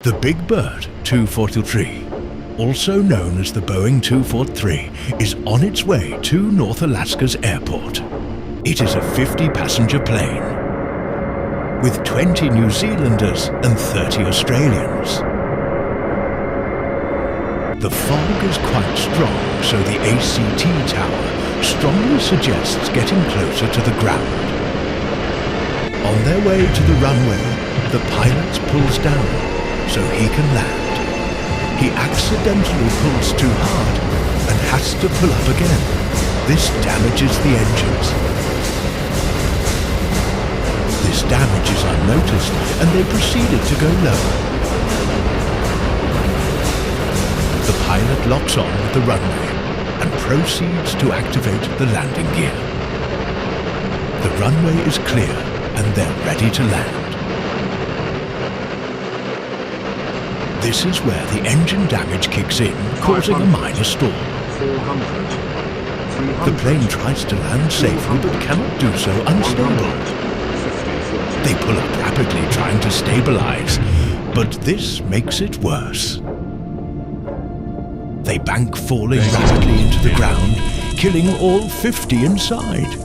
The Big Bird 243, also known as the Boeing 243, is on its way to North Alaska's airport. It is a 50-passenger plane with 20 New Zealanders and 30 Australians. The fog is quite strong, so the ACT tower strongly suggests getting closer to the ground. On their way to the runway, the pilot pulls down so he can land. He accidentally pulls too hard and has to pull up again. This damages the engines. This damage is unnoticed and they proceeded to go lower. The pilot locks on with the runway and proceeds to activate the landing gear. The runway is clear and they're ready to land. This is where the engine damage kicks in, causing a minor stall. 400, The plane tries to land safely but cannot do so unstable. They pull up rapidly trying to stabilize, but this makes it worse. They bank falling rapidly into the ground, killing all 50 inside.